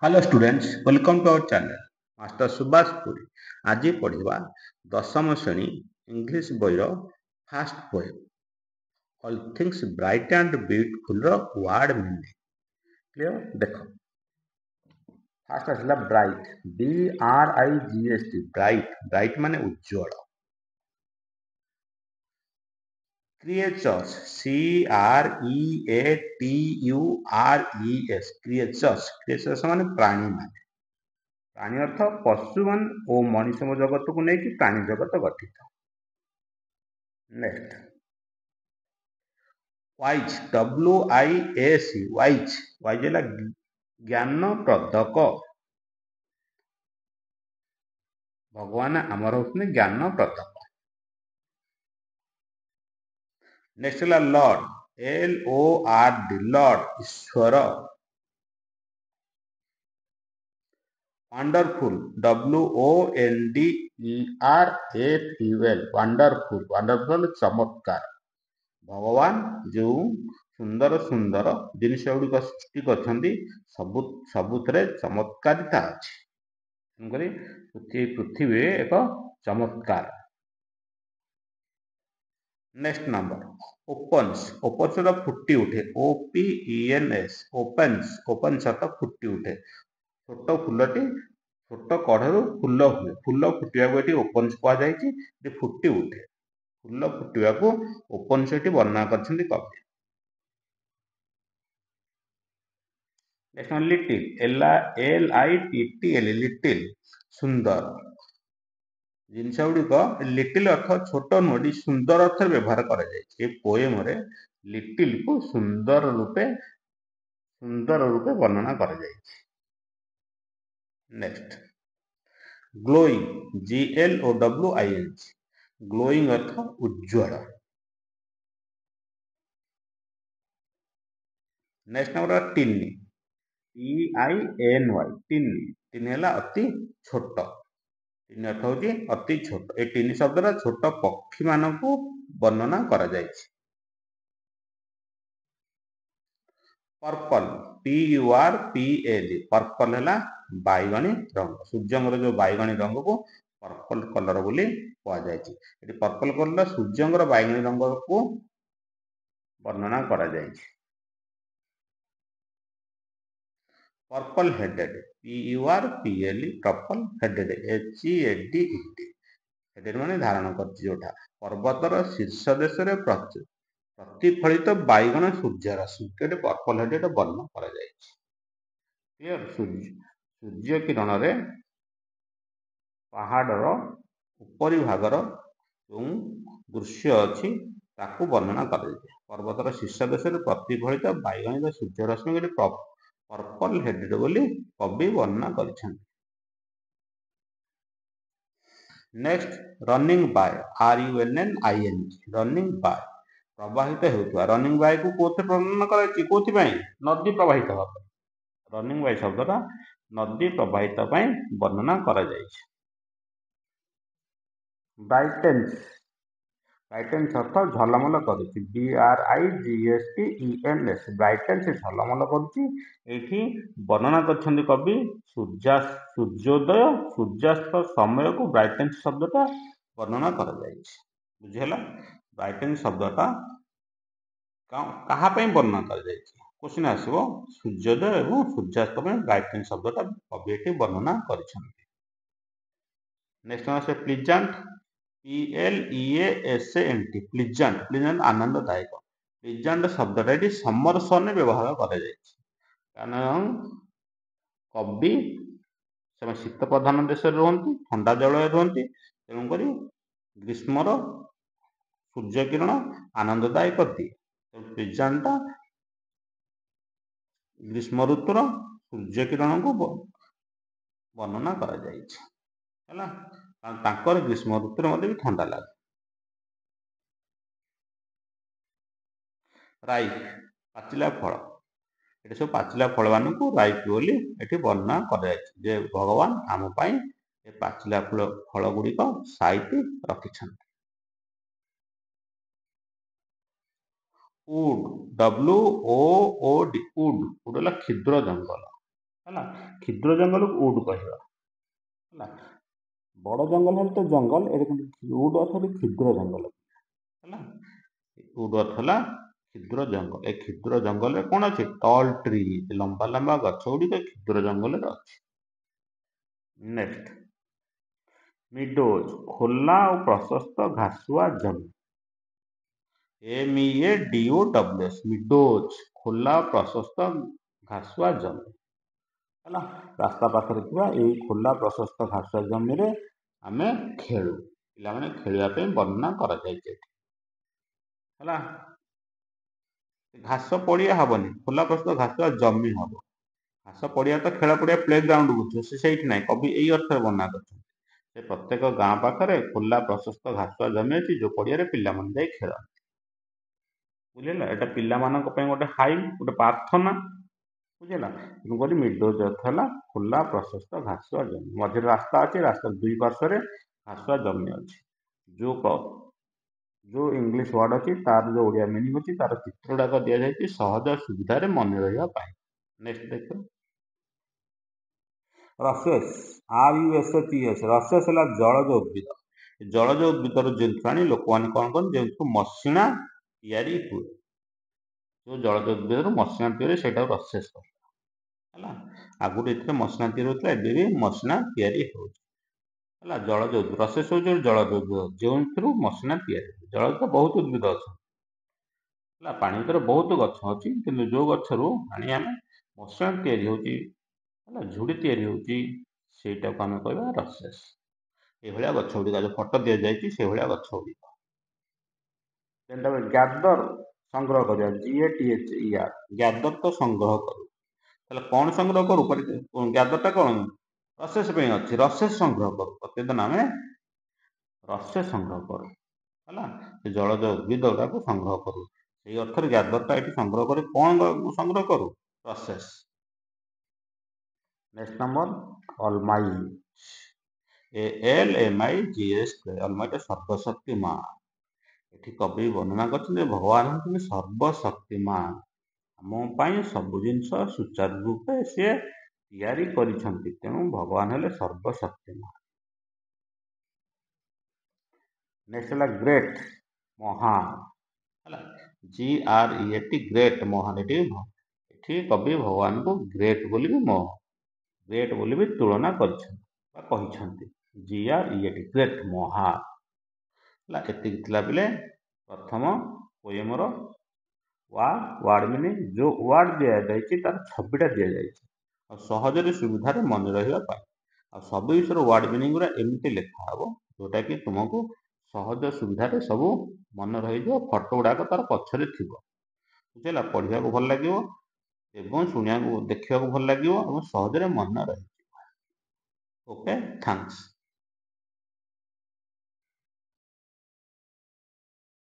Hello students, welcome to our channel. Master Subhash Puri. ଆଜି ପଢ଼ିବା ଦଶମ ଶ୍ରେଣୀ ଇଂଲିଶ ବହିର first poem all things bright and ବିୟୁଟିଫୁଲର ୱାର୍ଡ ମିନିଂ। କ୍ଲିୟର? ଦେଖ, ଫାର୍ଷ୍ଟ ଆସିଲା ବ୍ରାଇଟ୍, BRIGHT, ବ୍ରାଇଟ୍। ବ୍ରାଇଟ୍ ମାନେ ଉଜ୍ଜ୍ୱଳ। Creatures, CREATURES, creatures. କ୍ରିଏଚର୍ସ ମାନେ ପ୍ରାଣୀ ମାନେ। ପ୍ରାଣୀ ଅର୍ଥ ପଶୁମାନେ ଓ ମଣିଷ ଜଗତକୁ ନେଇକି ପ୍ରାଣୀ ଜଗତ ଗଠିତ। Next, wise, WIAC, wise. Wise ହେଲା ଜ୍ଞାନପ୍ରଦକ। ଭଗବାନ ଆମର ହେଉଛନ୍ତି ଜ୍ଞାନପ୍ରଦକ। ନେକ୍ସଟ ହେଲା ଲର୍ଡ, LORD, ଲର୍ଡ, ଈଶ୍ୱର। ୱାଣ୍ଡରଫୁଲ, WONDERFUL, ୱାଣ୍ଡରଫୁଲ। ୱାଣ୍ଡରଫୁଲ ଚମତ୍କାର। ଭଗବାନ ଯେଉଁ ସୁନ୍ଦର ସୁନ୍ଦର ଜିନିଷ ଗୁଡ଼ିକ ସୃଷ୍ଟି କରିଛନ୍ତି ସବୁଥିରେ ଚମତ୍କାରିତା ଅଛି। ତେଣୁକରି ପୃଥିବୀ ଏକ ଚମତ୍କାର। Next number, opens. ଓପନ୍ସ ଫୁଟି ଉଠେ, OPENS, ଓପନ୍ସ। ଓପନ୍ସ ଅର୍ଥ ଫୁଟି ଉଠେ। ଛୋଟ ଫୁଲଟି ଛୋଟ କଢ଼ରୁ ଫୁଲ ହୁଏ। ଫୁଲ ଫୁଟିବାକୁ ଏଠି ଓପନ୍ସ କୁହାଯାଇଛି। ଏଠି ଫୁଟି ଉଠେ। ଫୁଲ ଫୁଟିବାକୁ ଓପନ୍ସ ଏଠି ବର୍ଣ୍ଣନା କରିଛନ୍ତି କବି। ଲିଟିଲ, LITTL, ଲିଟିଲ, ସୁନ୍ଦର। ଜିନିଷ ଗୁଡ଼ିକ ଲିଟିଲ ଅର୍ଥ ଛୋଟ ନୁହଁ, ସୁନ୍ଦର ଅର୍ଥରେ ବ୍ୟବହାର କରାଯାଇଛି। ଏ ପୋଏମରେ ଲିଟିଲକୁ ସୁନ୍ଦର ରୂପେ ବର୍ଣ୍ଣନା କରାଯାଇଛି। ନେକ୍ସଟ, ଗ୍ଲୋଇଂ, GLOWING, ଗ୍ଲୋଇଂ ଅର୍ଥ ଉଜ୍ଜ୍ୱଳ। Next number ଟିନି, TINY, ଟିନି। ଟିନି ହେଲା ଅତି ଛୋଟ। ଟିନି ଅର୍ଥ ହେଉଛି ଅତି ଛୋଟ। ଏ ଟିନି ଶବ୍ଦର ଛୋଟ ପକ୍ଷୀ ମାନଙ୍କୁ ବର୍ଣ୍ଣନା କରାଯାଇଛି। ପର୍ପଲ, PURPL, ପର୍ପଲ ହେଲା ବାଇଗଣୀ ରଙ୍ଗ। ସୂର୍ଯ୍ୟଙ୍କର ଯୋଉ ବାଇଗଣୀ ରଙ୍ଗକୁ ପର୍ପଲ କଲର ବୋଲି କୁହାଯାଇଛି। ଏଠି ପର୍ପଲ କଲର ସୂର୍ଯ୍ୟଙ୍କର ବାଇଗଣୀ ରଙ୍ଗକୁ ବର୍ଣ୍ଣନା କରାଯାଇଛି। Purple headed, PURPL, purple headed, HEADED, headed ମାନେ ଧାରଣ କରିଛି ଯୋଉଟା। ପର୍ବତର ଶୀର୍ଷ ଦେଶରେ ପ୍ରତିଫଳିତ ବାଇଗଣ ସୂର୍ଯ୍ୟରଶ୍ମି, ପର୍ପଲ ହେଡେଡ ବର୍ଣ୍ଣନା କରାଯାଇଛି। କ୍ଲିୟର? ସୂର୍ଯ୍ୟ କିରଣରେ ପାହାଡ଼ର ଉପରି ଭାଗର ଯେଉଁ ଦୃଶ୍ୟ ଅଛି ତାକୁ ବର୍ଣ୍ଣନା କରାଯାଇଛି। ପର୍ବତର ଶୀର୍ଷ ଦେଶରେ ପ୍ରତିଫଳିତ ବାଇଗଣୀ ସୂର୍ଯ୍ୟରଶ୍ମି ପର୍ପଲ ହେଡେଡ ବୋଲି କବି ବର୍ଣ୍ଣନା କରିଛନ୍ତି। ନେକ୍ସଟ, ରନିଂ ବାୟ, RUNNING, ରନିଂ ବାୟ, ପ୍ରବାହିତ ହେଉଥିବା। ରନିଂ ବାୟକୁ କୋଉଥିରେ ବର୍ଣ୍ଣନା କରାଯାଇଛି? କୋଉଥିପାଇଁ? ନଦୀ ପ୍ରବାହିତ ହେବା ପାଇଁ। ରନିଂ ବାୟ ଶବ୍ଦଟା ନଦୀ ପ୍ରବାହିତ ପାଇଁ ବର୍ଣ୍ଣନା କରାଯାଇଛି। ବ୍ରାଇଟେନ୍ସ, ବ୍ରାଇଟେନ୍ସ ଅର୍ଥ ଝଲମଲ କରୁଛି, BRIGHTENS, ବ୍ରାଇଟେନ୍ସ ଝଲମଲ କରୁଛି। ଏଇଠି ବର୍ଣ୍ଣନା କରିଛନ୍ତି କବି ସୂର୍ଯ୍ୟୋଦୟ ସୂର୍ଯ୍ୟାସ୍ତ ସମୟକୁ ବ୍ରାଇଟେନ୍ସ ଶବ୍ଦଟା ବର୍ଣ୍ଣନା କରାଯାଇଛି। ବୁଝିହେଲା? ବ୍ରାଇଟେନ୍ସ ଶବ୍ଦଟା କାହା ପାଇଁ ବର୍ଣ୍ଣନା କରାଯାଇଛି? କ୍ୱେଶ୍ଚିନ୍ ଆସିବ। ସୂର୍ଯ୍ୟୋଦୟ ଏବଂ ସୂର୍ଯ୍ୟାସ୍ତ ପାଇଁ ବ୍ରାଇଟେନ୍ସ ଶବ୍ଦଟା କବି ଏଠି ବର୍ଣ୍ଣନା କରିଛନ୍ତି। ନେକ୍ସଟ ଅଛି ପ୍ଲିଜାଣ୍ଟ, PLEASANT, ପ୍ଲିଜାଣ୍ଟ। ପ୍ଲିଜାଣ୍ଟ ଆନନ୍ଦଦାୟକ। ପ୍ଲିଜାଣ୍ଟ ଶବ୍ଦଟା ଏଠି ସମର ସନରେ ବ୍ୟବହାର କରାଯାଇଛି। କାରଣ କବି ସେମାନେ ଶୀତ ପ୍ରଧାନ ଦେଶରେ ରୁହନ୍ତି, ଥଣ୍ଡା ଜଳବାୟୁ ରୁହନ୍ତି। ତେଣୁକରି ଗ୍ରୀଷ୍ମର ସୂର୍ଯ୍ୟ କିରଣ ଆନନ୍ଦଦାୟକ ଦିଏ। ପ୍ଲିଜାଣ୍ଟଟା ଗ୍ରୀଷ୍ମ ଋତୁର ସୂର୍ଯ୍ୟ କିରଣକୁ ବର୍ଣ୍ଣନା କରାଯାଇଛି। ହେଲା? କାରଣ ତାଙ୍କର ଗ୍ରୀଷ୍ମ ଋତୁରେ ମଧ୍ୟ ବି ଥଣ୍ଡା ଲାଗେ। ରାଇପ, ପାଚିଲା ଫଳ। ଏଠି ସବୁ ପାଚିଲା ଫଳ ମାନଙ୍କୁ ରାଇପ ବୋଲି ଏଠି ବର୍ଣ୍ଣନା କରାଯାଇଛି ଯେ ଭଗବାନ ଆମ ପାଇଁ ଏ ପାଚିଲା ଫଳ ଗୁଡ଼ିକ ସାଇତି ରଖିଛନ୍ତି। ଉଡ୍, WOOD, ଉଡ୍ ହେଲା କ୍ଷୁଦ୍ର ଜଙ୍ଗଲ। ହେଲା। କ୍ଷୁଦ୍ର ଜଙ୍ଗଲକୁ ଉଡ୍ କହିବା ହେଲା। ବଡ଼ ଜଙ୍ଗଲ ହେଲେ ତ ଜଙ୍ଗଲ, ଏଠି କିନ୍ତୁ ଉଡ୍ ଅର୍ଥ କ୍ଷୁଦ୍ର ଜଙ୍ଗଲ ହେଲା। ଉଡ୍ ଅର୍ଥ ହେଲା କ୍ଷୁଦ୍ର ଜଙ୍ଗଲ। ଏ କ୍ଷୁଦ୍ର ଜଙ୍ଗଲରେ କ'ଣ ଅଛି? ଟଲ୍ ଟ୍ରି, ଲମ୍ବା ଲମ୍ବା ଗଛ ଗୁଡ଼ିକ କ୍ଷୁଦ୍ର ଜଙ୍ଗଲରେ ଅଛି। ନେକ୍ସଟ, ମିଡୋଜ୍, ଖୋଲା ଓ ପ୍ରଶସ୍ତ ଘାସୁଆ ଜମି। MEADOWS, ମିଡୋଜ୍, ଖୋଲା ଓ ପ୍ରଶସ୍ତ ଘାସୁଆ ଜମି ହେଲା। ରାସ୍ତା ପାଖରେ ଥିବା ଏଇ ଖୋଲା ପ୍ରଶସ୍ତ ଘାସୁଆ ଜମିରେ ଆମେ ଖେଳୁ। ପିଲାମାନେ ଖେଳିବା ପାଇଁ ବର୍ଣ୍ଣନା କରାଯାଇଛି ଏଠି ହେଲା। ଘାସ ପଡ଼ିଆ ହବନି, ଖୋଲା ପ୍ରଶସ୍ତ ଘାସୁଆ ଜମି ହବ। ଘାସ ପଡ଼ିଆ ତ ଖେଳ ପଡ଼ିଆ ପ୍ଲେ ଗ୍ରାଉଣ୍ଡ ବୁଝୁଛ, ସେ ସେଇଠି ନାହିଁ। କବି ଏଇ ଅର୍ଥରେ ବର୍ଣ୍ଣନା କରିଛନ୍ତି, ସେ ପ୍ରତ୍ୟେକ ଗାଁ ପାଖରେ ଖୋଲା ପ୍ରଶସ୍ତ ଘାସୁଆ ଜମି ଅଛି, ଯୋଉ ପଡ଼ିଆରେ ପିଲାମାନେ ଯାଇ ଖେଳନ୍ତି। ବୁଝିଲା, ଏଟା ପିଲାମାନଙ୍କ ପାଇଁ ଗୋଟେ ହାଇ, ଗୋଟେ ପ୍ରାର୍ଥନା। ବୁଝିଲା, ତେଣୁକରି ମିଡୋଜ୍ ଅର୍ଥ ହେଲା ଖୋଲା ପ୍ରଶସ୍ତ ଘାସୁଆ ଜମି। ମଝିରେ ରାସ୍ତା ଅଛି, ରାସ୍ତାର ଦୁଇ ପାର୍ଶ୍ୱରେ ଘାସୁଆ ଜମି ଅଛି। ଯୋଉ ଇଂଲିଶ ୱାର୍ଡ ଅଛି ତାର ଯୋଉ ଓଡ଼ିଆ ମିନିଂ ଅଛି, ତାର ଚିତ୍ର ଗୁଡ଼ାକ ଦିଆଯାଇଛି ସହଜ ସୁବିଧାରେ ମନେ ରହିବା ପାଇଁ। ନେକ୍ସଟ ଦେଖିବା, ରସେସ୍, RUSSES, ରସେସ୍ ହେଲା ଜଳଜ ଉଦ୍ଭିଦ। ଜଳଜ ଉଦ୍ଭିଦର ଜିନିଷ ଆଣି ଲୋକମାନେ କ'ଣ କରନ୍ତି, ଯେହେତୁ ମସିଣା ତିଆରି ହୁଏ, ଯୋଉ ଜଳଜ ଉଦ୍ଭିଦରୁ ମସିଣା ତିଆରି, ସେଇଟାକୁ ରସେସ୍ ହେଲା। ଆଗରୁ ଏଥିରେ ମସିଣା ତିଆରି ହେଉଥିଲା, ଏବେ ବି ମସିଣା ତିଆରି ହେଉଛି ହେଲା। ଜଳଜ ଉଦ୍ଭିଦ, ରସେସ୍ ହେଉଛି ଜଳଜ ଉଦ୍ଭିଦ ଯେଉଁଥିରୁ ମସିଣା ତିଆରି ହୁଏ। ଜଳଜ ବହୁତ ଉଦ୍ଭିଦ ଅଛନ୍ତି ହେଲା, ପାଣି ଭିତରେ ବହୁତ ଗଛ ଅଛି, କିନ୍ତୁ ଯୋଉ ଗଛରୁ ଆଣି ଆମେ ମସିଣା ତିଆରି ହେଉଛି ହେଲା, ଝୁଡ଼ି ତିଆରି ହେଉଛି, ସେଇଟାକୁ ଆମେ କହିବା ରସେସ୍। ଏଇଭଳିଆ ଗଛ ଗୁଡ଼ିକ ଯୋଉ ଫଟୋ ଦିଆଯାଇଛି ସେଇଭଳିଆ ଗଛ ଗୁଡ଼ିକ। ଗ୍ୟାଦର, ସଂଗ୍ରହ କରିବା, GATHER, ଗ୍ୟାଦର ତ ସଂଗ୍ରହ କରୁ। ତାହେଲେ କ'ଣ ସଂଗ୍ରହ କରୁ? ଗ୍ୟାଦରଟା କ'ଣ ରସେସ୍ ପାଇଁ ଅଛି, ରସେସ୍ ସଂଗ୍ରହ କରୁ। ପ୍ରତିଦିନ ଆମେ ରସେସ୍ ସଂଗ୍ରହ କରୁ ହେଲା। ସେ ଜଳଜ ଉଦ୍ଭିଦ ଗୁଡ଼ାକୁ ସଂଗ୍ରହ କରୁ, ସେଇ ଅର୍ଥରେ ଗ୍ୟାଦରଟା ଏଠି ସଂଗ୍ରହ କରି କ'ଣ ସଂଗ୍ରହ କରୁ? ରସେସ୍। Next number, almighty, ALMIGHT, almighty ସର୍ବଶକ୍ତିମାନ। ଏଠି କବି ବର୍ଣ୍ଣନା କରିଛନ୍ତି ଯେ ଭଗବାନ ହେଉଛନ୍ତି ସର୍ବଶକ୍ତିମାନ, ଆମ ପାଇଁ ସବୁ ଜିନିଷ ସୁଚାରୁ ରୂପେ ସିଏ ତିଆରି କରିଛନ୍ତି, ତେଣୁ ଭଗବାନ ହେଲେ ସର୍ବଶକ୍ତିମାନ। ନେକ୍ସଟ ହେଲା ଗ୍ରେଟ୍, ମହାନ ହେଲା। GREAT, ଗ୍ରେଟ୍, ମହାନ। ଏଠି କବି ଭଗବାନଙ୍କୁ ଗ୍ରେଟ୍ ବୋଲି ବି ତୁଳନା କରିଛନ୍ତି ବା କହିଛନ୍ତି। GREAT, ଗ୍ରେଟ୍, ମହାନ ହେଲା। ଏତିକି ଥିଲା ପିଲେ ପ୍ରଥମ ପୋଏମର ୱାର୍ଡ ମିନିଂ। ଯୋଉ ୱାର୍ଡ ଦିଆଯାଇଛି ତାର ଛବିଟା ଦିଆଯାଇଛି, ଆଉ ସହଜରେ ସୁବିଧାରେ ମନେ ରହିବା ପାଇଁ। ଆଉ ସବୁ ବିଷୟର ୱାର୍ଡ ମିନିଂ ଗୁଡ଼ା ଏମିତି ଲେଖା ହବ ଯୋଉଟାକି ତୁମକୁ ସହଜ ସୁବିଧାରେ ସବୁ ମନେ ରହିଯିବ। ଫଟୋ ଗୁଡ଼ାକ ତାର ପଛରେ ଥିବ। ବୁଝିଲା, ପଢ଼ିବାକୁ ଭଲ ଲାଗିବ ଏବଂ ଶୁଣିବାକୁ ଦେଖିବାକୁ ଭଲ ଲାଗିବ ଏବଂ ସହଜରେ ମନେ ରହିଯିବ। Okay, thanks.